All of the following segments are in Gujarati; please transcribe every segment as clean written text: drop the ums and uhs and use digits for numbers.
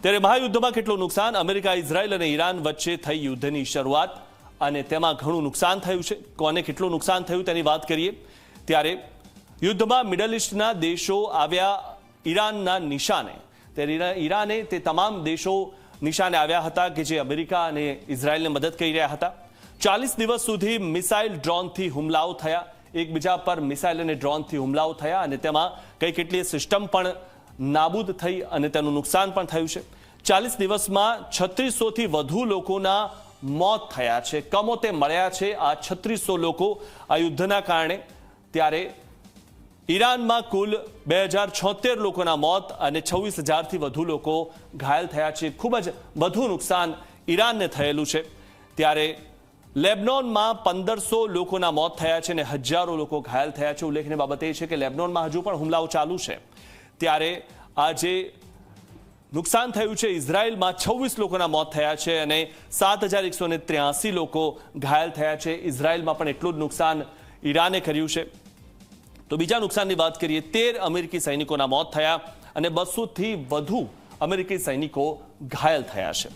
ત્યારે મહાયુદ્ધમાં કેટલું નુકસાન? અમેરિકા, ઇઝરાયલ અને ઈરાન વચ્ચે થઈ યુદ્ધની શરૂઆત અને તેમાં ઘણું નુકસાન થયું છે. કોને કેટલું નુકસાન થયું તેની વાત કરીએ ત્યારે યુદ્ધમાં મિડલ ઇસ્ટના દેશો આવ્યા ઈરાનના નિશાને. ત્યારે ઈરાને તે તમામ દેશો નિશાને આવ્યા હતા કે જે અમેરિકા અને ઇઝરાયલને મદદ કરી રહ્યા હતા. 40 દિવસ સુધી મિસાઇલ ડ્રોનથી હુમલાઓ થયા, એકબીજા પર મિસાઇલ અને ડ્રોનથી હુમલાઓ થયા અને તેમાં કઈ કેટલી સિસ્ટમ પણ નાબૂદ થઈ અને તેનું નુકસાન પણ થયું છે. 40 દિવસમાં 3600થી વધુ લોકોના મોત થયા છે, કમોતે મળ્યા છે આ 3600 લોકો આ યુદ્ધના કારણે. ત્યારે ઈરાનમાં કુલ 2076 લોકોના મોત અને 26,000થી વધુ લોકો ઘાયલ થયા છે. ખૂબ જ વધુ નુકસાન ઈરાનને થયેલું છે. ત્યારે લેબનોનમાં 1500 લોકોના મોત થયા છે અને હજારો લોકો ઘાયલ થયા છે. ઉલ્લેખનીય બાબત એ છે કે લેબનોનમાં હજુ પણ હુમલાઓ ચાલુ છે. ત્યારે આજે નુકસાન થયું છે ઇઝરાયલમાં 26 લોકોના મોત થયા છે અને 7183 લોકો ઘાયલ થયા છે. ઇઝરાયલમાં પણ એટલું જ નુકસાન ઈરાને કર્યું છે. તો બીજા નુકસાનની વાત કરીએ, 13 અમેરિકી સૈનિકોના મોત થયા અને 200થી વધુ અમેરિકી સૈનિકો ઘાયલ થયા છે.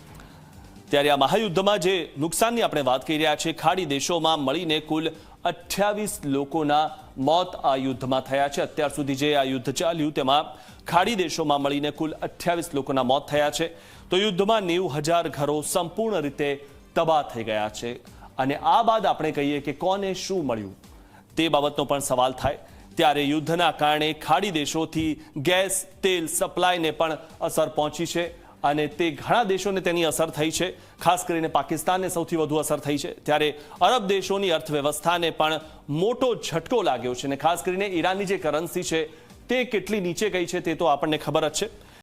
ત્યારે આ મહાયુદ્ધમાં જે નુકસાનની આપણે વાત કરી રહ્યા છીએ, ખાડી દેશોમાં મળીને કુલ 28 લોકોના મોત આ યુદ્ધમાં થયા છે. અત્યાર સુધી જે આ યુદ્ધ ચાલ્યું તેમાં ખાડી દેશોમાં મળીને કુલ 28 લોકોના મોત થયા છે. તો યુદ્ધમાં 90,000 ઘરો સંપૂર્ણ રીતે તબાહ થઈ ગયા છે. અને આ બાદ આપણે કહીએ કે કોને શું મળ્યું તે બાબતનો પણ સવાલ થાય. ત્યારે યુદ્ધના કારણે ખાડી દેશોથી ગેસ, તેલ સપ્લાયને પણ અસર પહોંચી છે અને તે ઘણા દેશોને તેની અસર થઈ છે. ખાસ કરીને પાકિસ્તાનને સૌથી વધુ અસર થઈ છે. ત્યારે અરબ દેશોની અર્થવ્યવસ્થાને પણ મોટો ઝટકો લાગ્યો છે અને ખાસ કરીને ઈરાનની જે કરન્સી છે તે કેટલી નીચે ગઈ છે તે તો આપણને ખબર જ છે.